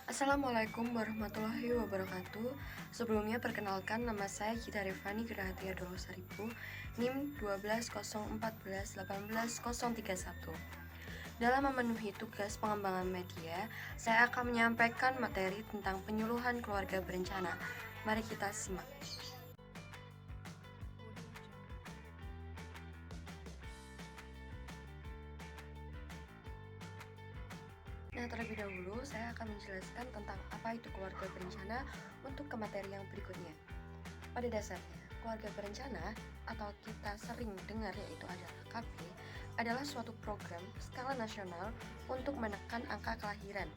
Assalamualaikum warahmatullahi wabarakatuh. Sebelumnya perkenalkan, nama saya Gita Revani Gerahatia Dolosaribu, NIM 12014181031. Dalam memenuhi tugas pengembangan media, saya akan menyampaikan materi tentang penyuluhan keluarga berencana. Mari kita simak. Nah, terlebih dahulu saya akan menjelaskan tentang apa itu keluarga berencana untuk ke materi yang berikutnya. Pada dasarnya, keluarga berencana atau kita sering dengar yaitu adalah KB adalah suatu program skala nasional untuk menekan angka kelahiran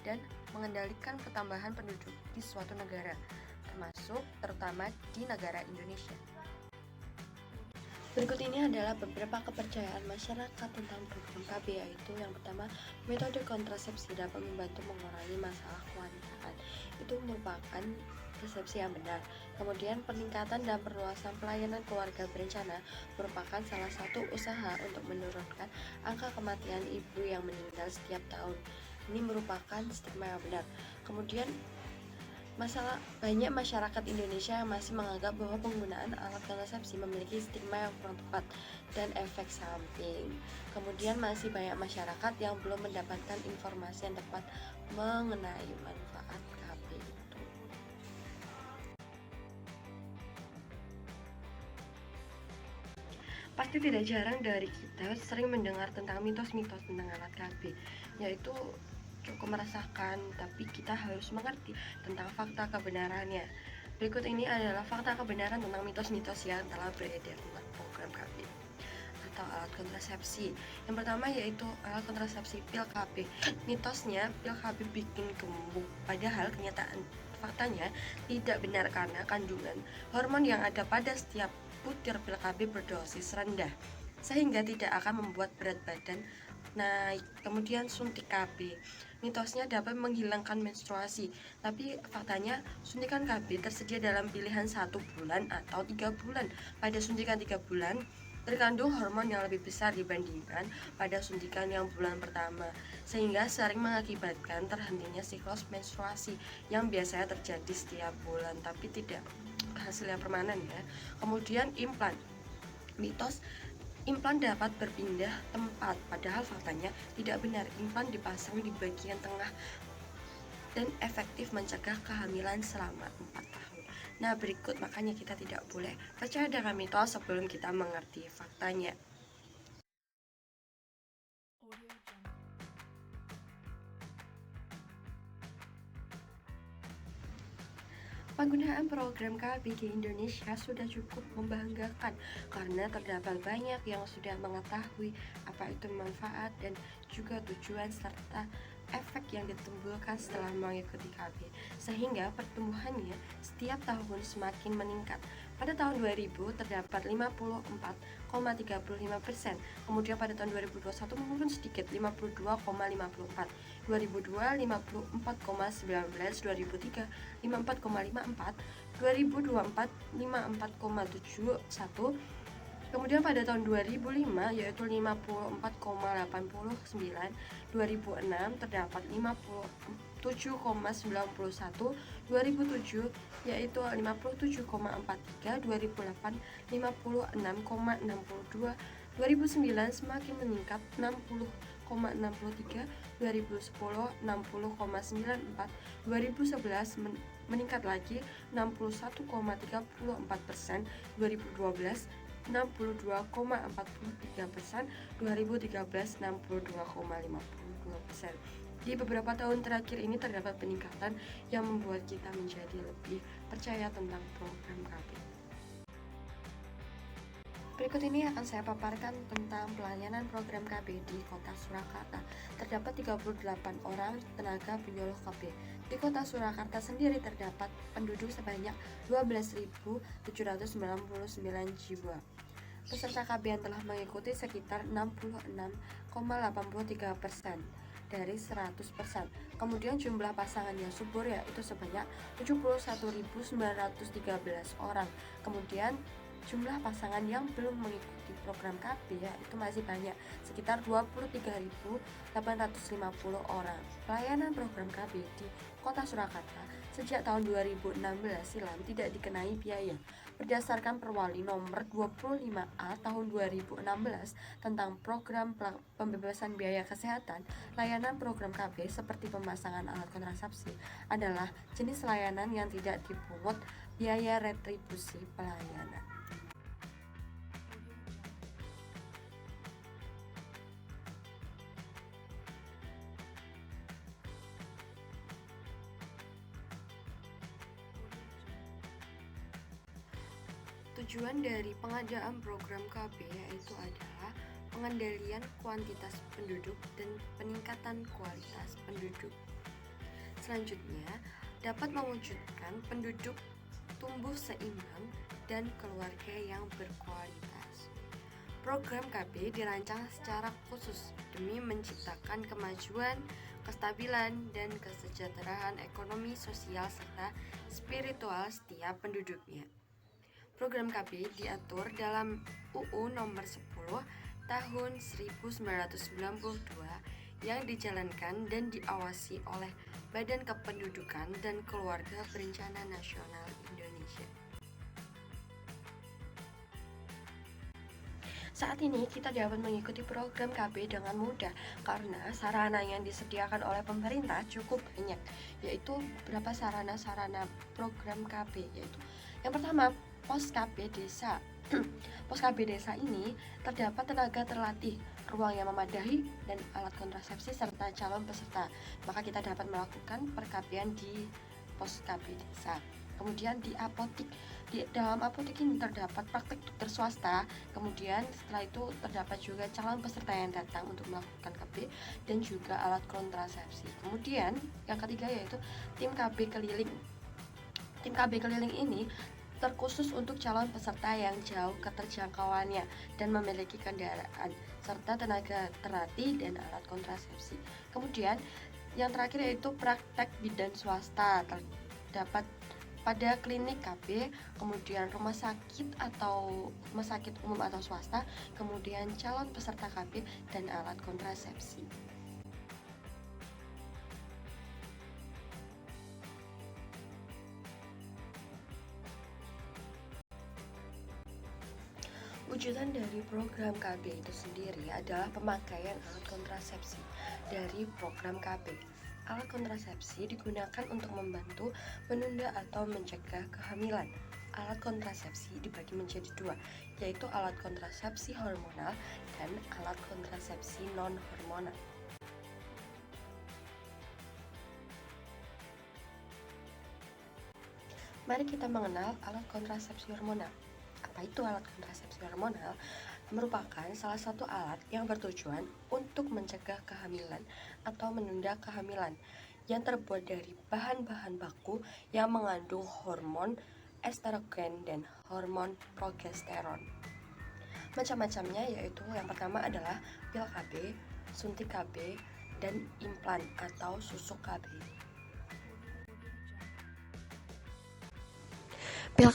dan mengendalikan pertambahan penduduk di suatu negara, termasuk terutama di negara Indonesia. Berikut ini adalah beberapa kepercayaan masyarakat tentang program KB, yaitu yang pertama, metode kontrasepsi dapat membantu mengurangi masalah kewanitaan. Itu merupakan persepsi yang benar. Kemudian, peningkatan dan perluasan pelayanan keluarga berencana merupakan salah satu usaha untuk menurunkan angka kematian ibu yang meninggal setiap tahun. Ini merupakan stigma yang benar. Kemudian, banyak masyarakat Indonesia yang masih menganggap bahwa penggunaan alat kontrasepsi memiliki stigma yang kurang tepat dan efek samping. Kemudian masih banyak masyarakat yang belum mendapatkan informasi yang tepat mengenai manfaat KB itu. Pasti tidak jarang dari kita sering mendengar tentang mitos-mitos tentang alat KB, yaitu cukup meresahkan, tapi kita harus mengerti tentang fakta kebenarannya. Berikut ini adalah fakta kebenaran tentang mitos-mitos yang telah beredar tentang program KB atau alat kontrasepsi. Yang pertama yaitu alat kontrasepsi pil KB. Mitosnya pil KB bikin gemuk, padahal faktanya tidak benar karena kandungan hormon yang ada pada setiap butir pil KB berdosis rendah, sehingga tidak akan membuat berat badan naik. Kemudian suntik KB, mitosnya dapat menghilangkan menstruasi, tapi faktanya suntikan KB tersedia dalam pilihan 1 bulan atau 3 bulan. Pada suntikan 3 bulan terkandung hormon yang lebih besar dibandingkan pada suntikan yang bulan pertama, sehingga sering mengakibatkan terhentinya siklus menstruasi yang biasanya terjadi setiap bulan, tapi tidak hasil yang permanen ya. Kemudian implan, mitos implan dapat berpindah tempat, padahal faktanya tidak benar. Implan dipasang di bagian tengah dan efektif mencegah kehamilan selama 4 tahun. Nah, berikut makanya kita tidak boleh percaya dengan mitos sebelum kita mengerti faktanya. Penggunaan program KB di Indonesia sudah cukup membanggakan karena terdapat banyak yang sudah mengetahui apa itu manfaat dan juga tujuan serta efek yang ditimbulkan setelah mengikuti KB, sehingga pertumbuhannya setiap tahun semakin meningkat. Pada tahun 2000 terdapat 54,35%, kemudian pada tahun 2021 menurun sedikit 52,54%, 2002 54,19%, 2003 54,54, 2024 54,71. Kemudian pada tahun 2005 yaitu 54,89, 2006 terdapat 57,91, 2007 yaitu 57,43, 2008 56,62, 2009 semakin meningkat 60,63, 2010 60,94, 2011 meningkat lagi 61,34%, 2012 62,43%, 2013 62,52%. Di beberapa tahun terakhir ini terdapat peningkatan yang membuat kita menjadi lebih percaya tentang program KB. Berikut ini akan saya paparkan tentang pelayanan program KB di Kota Surakarta. Terdapat 38 orang tenaga penyuluh KB. Di Kota Surakarta sendiri terdapat penduduk sebanyak 12.799 jiwa. Peserta KB yang telah mengikuti sekitar 66,83% dari 100%. Kemudian jumlah pasangan yang subur yaitu sebanyak 71.913 orang. Kemudian jumlah pasangan yang belum mengikuti program KB itu masih banyak, sekitar 23.850 orang. Pelayanan program KB di Kota Surakarta sejak tahun 2016 silam tidak dikenai biaya. Berdasarkan Perwali nomor 25A tahun 2016 tentang program pembebasan biaya kesehatan, layanan program KB seperti pemasangan alat kontrasepsi adalah jenis layanan yang tidak dipungut biaya retribusi pelayanan. Tujuan dari pengadaan program KB yaitu adalah pengendalian kuantitas penduduk dan peningkatan kualitas penduduk. Selanjutnya, dapat mewujudkan penduduk tumbuh seimbang dan keluarga yang berkualitas. Program KB dirancang secara khusus demi menciptakan kemajuan, kestabilan, dan kesejahteraan ekonomi, sosial, serta spiritual setiap penduduknya. Program KB diatur dalam UU nomor 10 tahun 1992 yang dijalankan dan diawasi oleh Badan Kependudukan dan Keluarga Berencana Nasional Indonesia. Saat ini kita dapat mengikuti program KB dengan mudah karena sarana yang disediakan oleh pemerintah cukup banyak, yaitu beberapa sarana-sarana program KB, yaitu yang pertama Pos KB Desa. Pos KB Desa ini terdapat tenaga terlatih, ruang yang memadai, dan alat kontrasepsi serta calon peserta. Maka kita dapat melakukan perKB-an di Pos KB Desa. Kemudian di apotik, di dalam apotik ini terdapat praktek dokter swasta. Kemudian setelah itu terdapat juga calon peserta yang datang untuk melakukan KB dan juga alat kontrasepsi. Kemudian yang ketiga yaitu tim KB keliling. Tim KB keliling ini terkhusus untuk calon peserta yang jauh keterjangkauannya dan memiliki kendaraan serta tenaga terlatih dan alat kontrasepsi. Kemudian yang terakhir yaitu praktek bidan swasta, terdapat pada klinik KB, kemudian rumah sakit umum atau swasta, kemudian calon peserta KB dan alat kontrasepsi. Wujudan dari program KB itu sendiri adalah pemakaian alat kontrasepsi dari program KB. Alat kontrasepsi digunakan untuk membantu menunda atau mencegah kehamilan. Alat kontrasepsi dibagi menjadi dua, yaitu alat kontrasepsi hormonal dan alat kontrasepsi non-hormonal. Mari kita mengenal alat kontrasepsi hormonal. Apa itu alat kontrasepsi hormonal? Merupakan salah satu alat yang bertujuan untuk mencegah kehamilan atau menunda kehamilan yang terbuat dari bahan-bahan baku yang mengandung hormon estrogen dan hormon progesteron. Macam-macamnya yaitu yang pertama adalah pil KB, suntik KB, dan implan atau susuk KB. Pil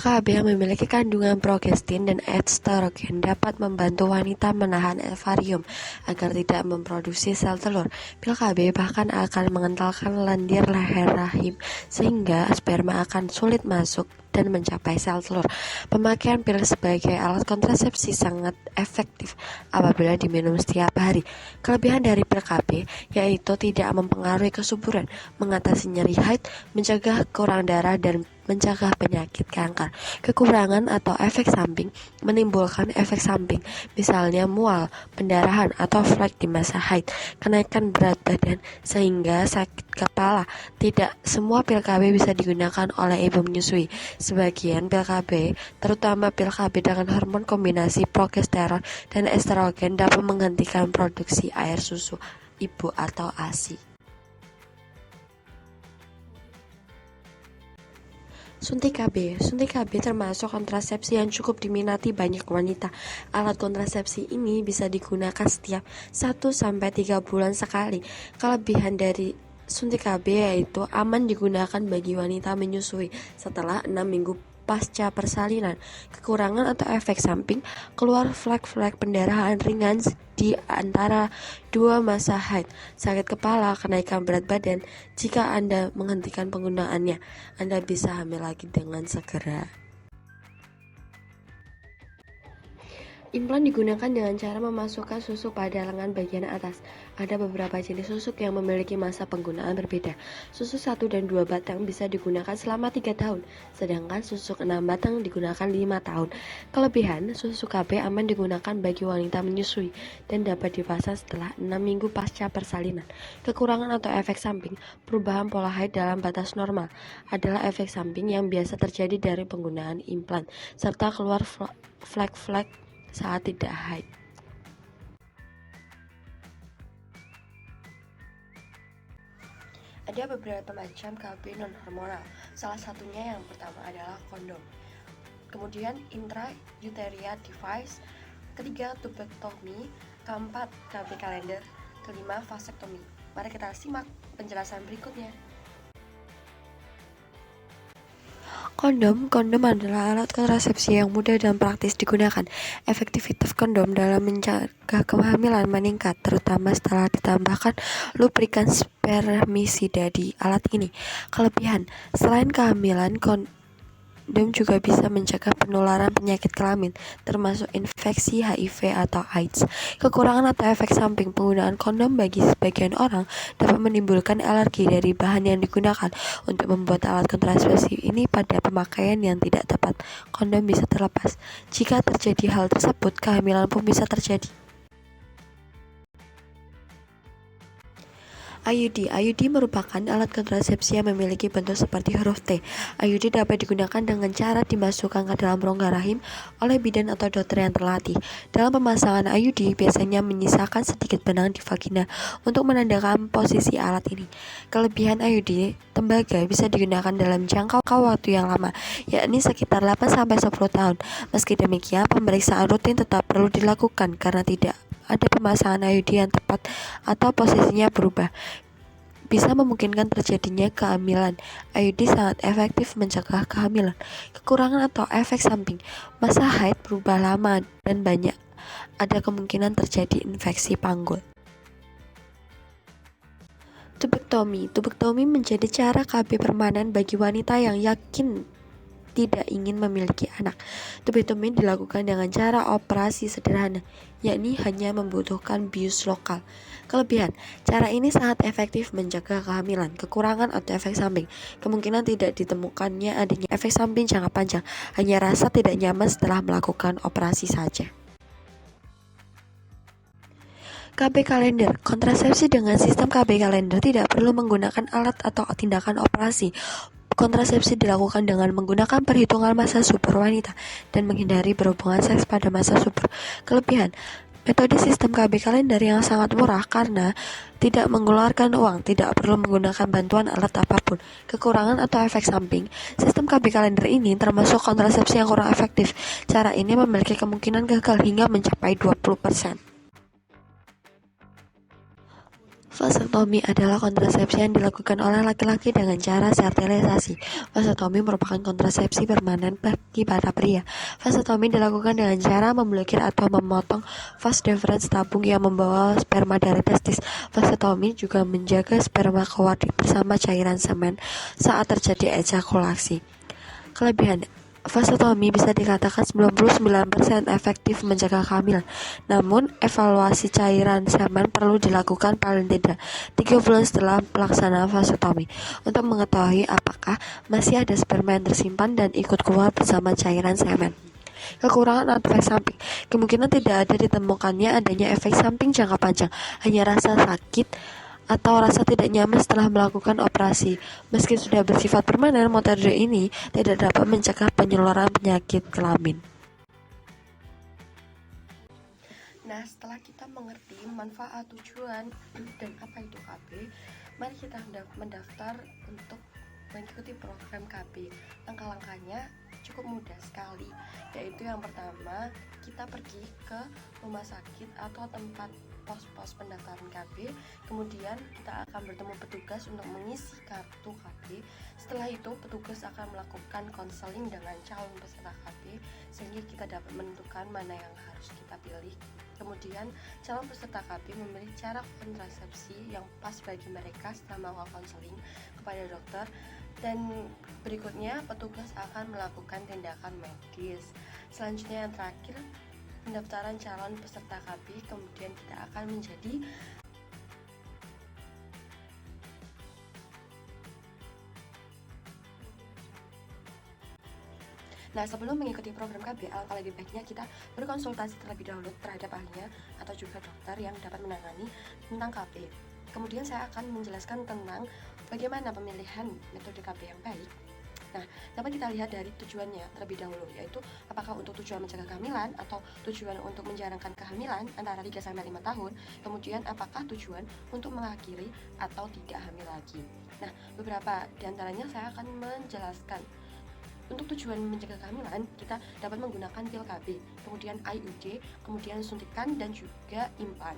KB yang memiliki kandungan progestin dan estrogen dapat membantu wanita menahan ovarium agar tidak memproduksi sel telur. Pil KB bahkan akan mengentalkan lendir leher rahim sehingga sperma akan sulit masuk dan mencapai sel telur. Pemakaian pil sebagai alat kontrasepsi sangat efektif apabila diminum setiap hari. Kelebihan dari pil KB yaitu tidak mempengaruhi kesuburan, mengatasi nyeri haid, mencegah kurang darah, dan mencegah penyakit kanker. Kekurangan atau efek samping menimbulkan efek samping, misalnya mual, pendarahan, atau flek di masa haid, kenaikan berat badan, sehingga sakit kepala. Tidak semua pil KB bisa digunakan oleh ibu menyusui. Sebagian pil KB, terutama pil KB dengan hormon kombinasi progesteron dan estrogen, dapat menghentikan produksi air susu ibu atau ASI. Suntik KB termasuk kontrasepsi yang cukup diminati banyak wanita. Alat kontrasepsi ini bisa digunakan setiap 1-3 bulan sekali. Kelebihan dari suntik KB yaitu aman digunakan bagi wanita menyusui setelah 6 minggu pasca persalinan. Kekurangan atau efek samping, keluar flek-flek pendarahan ringan di antara dua masa haid, sakit kepala, kenaikan berat badan. Jika Anda menghentikan penggunaannya, Anda bisa hamil lagi dengan segera. Implan digunakan dengan cara memasukkan susuk pada lengan bagian atas. Ada beberapa jenis susuk yang memiliki masa penggunaan berbeda. Susuk 1 dan 2 batang bisa digunakan selama 3 tahun, sedangkan susuk 6 batang digunakan 5 tahun. Kelebihan, susuk KB aman digunakan bagi wanita menyusui dan dapat dipasang setelah 6 minggu pasca persalinan. Kekurangan atau efek samping, perubahan pola haid dalam batas normal adalah efek samping yang biasa terjadi dari penggunaan implan, serta keluar flek-flek saat tidak haid. Ada beberapa macam KB non-hormonal. Salah satunya yang pertama adalah kondom. Kemudian intrauterine device, ketiga tubektomi, keempat KB kalender, kelima vasektomi. Mari kita simak penjelasan berikutnya. Kondom adalah alat kontrasepsi yang mudah dan praktis digunakan. Efektivitas kondom dalam mencegah kehamilan meningkat, terutama setelah ditambahkan lubrikan spermisida di alat ini. Kelebihan, selain kehamilan, kondom juga bisa mencegah penularan penyakit kelamin, termasuk infeksi HIV atau AIDS. Kekurangan atau efek samping penggunaan kondom bagi sebagian orang dapat menimbulkan alergi dari bahan yang digunakan untuk membuat alat kontrasepsi ini pada pemakaian yang tidak tepat. Kondom bisa terlepas. Jika terjadi hal tersebut, kehamilan pun bisa terjadi. IUD merupakan alat kontrasepsi yang memiliki bentuk seperti huruf T. IUD dapat digunakan dengan cara dimasukkan ke dalam rongga rahim oleh bidan atau dokter yang terlatih. Dalam pemasangan IUD biasanya menyisakan sedikit benang di vagina untuk menandakan posisi alat ini. Kelebihan IUD, tembaga bisa digunakan dalam jangka waktu yang lama, yakni sekitar 8-10 tahun. Meski demikian, pemeriksaan rutin tetap perlu dilakukan karena tidak ada pemasangan IUD yang tepat atau posisinya berubah, bisa memungkinkan terjadinya kehamilan. IUD sangat efektif mencegah kehamilan. Kekurangan atau efek samping, masa haid berubah lama dan banyak ada kemungkinan terjadi infeksi panggul. Tubektomi menjadi cara KB permanen bagi wanita yang yakin tidak ingin memiliki anak. Tubektomi dilakukan dengan cara operasi sederhana, yakni hanya membutuhkan bius lokal. Kelebihan, cara ini sangat efektif mencegah kehamilan. Kekurangan atau efek samping, kemungkinan tidak ditemukannya adanya efek samping jangka panjang, hanya rasa tidak nyaman setelah melakukan operasi saja. KB kalender, kontrasepsi dengan sistem KB kalender tidak perlu menggunakan alat atau tindakan operasi. Kontrasepsi dilakukan dengan menggunakan perhitungan masa subur wanita dan menghindari berhubungan seks pada masa subur. Kelebihan, metode sistem KB kalender yang sangat murah karena tidak mengeluarkan uang, tidak perlu menggunakan bantuan alat apapun. Kekurangan atau efek samping, sistem KB kalender ini termasuk kontrasepsi yang kurang efektif. Cara ini memiliki kemungkinan gagal hingga mencapai 20%. Vasektomi adalah kontrasepsi yang dilakukan oleh laki-laki dengan cara sterilisasi. Vasektomi merupakan kontrasepsi permanen bagi para pria. Vasektomi dilakukan dengan cara memblokir atau memotong vas deferens tabung yang membawa sperma dari testis. Vasektomi juga menjaga sperma keluar bersama cairan semen saat terjadi ejakulasi. Kelebihan, vasektomi bisa dikatakan 99% efektif mencegah kehamilan. Namun, evaluasi cairan semen perlu dilakukan paling tidak 3 bulan setelah pelaksanaan vasektomi untuk mengetahui apakah masih ada sperma yang tersimpan dan ikut keluar bersama cairan semen. Kekurangan atau efek samping, kemungkinan tidak ada ditemukannya adanya efek samping jangka panjang, hanya rasa sakit atau rasa tidak nyaman setelah melakukan operasi. Meski sudah bersifat permanen, metode ini tidak dapat mencegah penularan penyakit kelamin. Nah, setelah kita mengerti manfaat, tujuan, dan apa itu KB, mari kita mendaftar untuk mengikuti program KB. Langkah-langkahnya cukup mudah sekali, yaitu yang pertama, kita pergi ke rumah sakit atau tempat pos-pos pendaftaran KB. Kemudian kita akan bertemu petugas untuk mengisi kartu KB. Setelah itu petugas akan melakukan konseling dengan calon peserta KB sehingga kita dapat menentukan mana yang harus kita pilih. Kemudian calon peserta KB memilih cara kontrasepsi yang pas bagi mereka setelah melakukan konseling kepada dokter, dan berikutnya petugas akan melakukan tindakan medis. Selanjutnya yang terakhir, pendaftaran calon peserta KB, kemudian kita akan menjadi Nah, sebelum mengikuti program KB, alangkah lebih baiknya kita berkonsultasi terlebih dahulu terhadap ahlinya atau juga dokter yang dapat menangani tentang KB. Kemudian saya akan menjelaskan tentang bagaimana pemilihan metode KB yang baik. Nah, dapat kita lihat dari tujuannya terlebih dahulu, yaitu apakah untuk tujuan mencegah kehamilan atau tujuan untuk menjarangkan kehamilan antara 3-5 tahun, kemudian apakah tujuan untuk mengakhiri atau tidak hamil lagi. Nah, beberapa diantaranya saya akan menjelaskan. Untuk tujuan mencegah kehamilan, kita dapat menggunakan pil KB, kemudian IUD, kemudian suntikan, dan juga implan.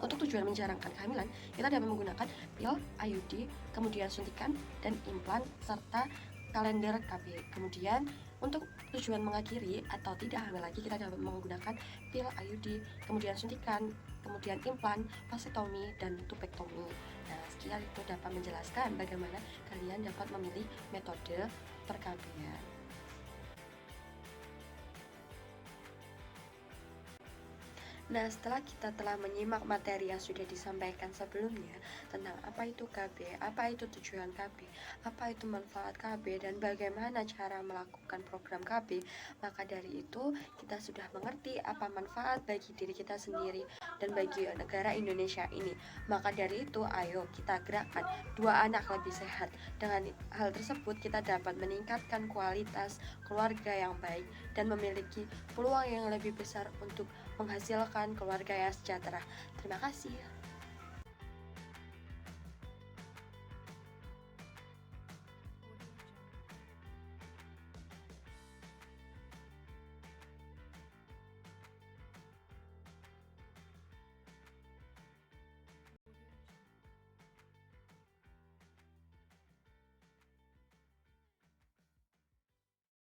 Untuk tujuan menjarangkan kehamilan, kita dapat menggunakan pil, IUD, kemudian suntikan, dan implan, serta kalender KB. Kemudian, untuk tujuan mengakhiri atau tidak hamil lagi, kita dapat menggunakan pil, IUD, kemudian suntikan, kemudian implan, vasektomi, dan tubektomi. Nah, sekian itu dapat menjelaskan bagaimana kalian dapat memilih metode perkabian. Nah, setelah kita telah menyimak materi yang sudah disampaikan sebelumnya tentang apa itu KB, apa itu tujuan KB, apa itu manfaat KB, dan bagaimana cara melakukan program KB, maka dari itu kita sudah mengerti apa manfaat bagi diri kita sendiri dan bagi negara Indonesia ini. Maka dari itu, ayo kita gerakkan dua anak lebih sehat. Dengan hal tersebut, kita dapat meningkatkan kualitas keluarga yang baik dan memiliki peluang yang lebih besar untuk menghasilkan keluarga yang sejahtera. Terima kasih.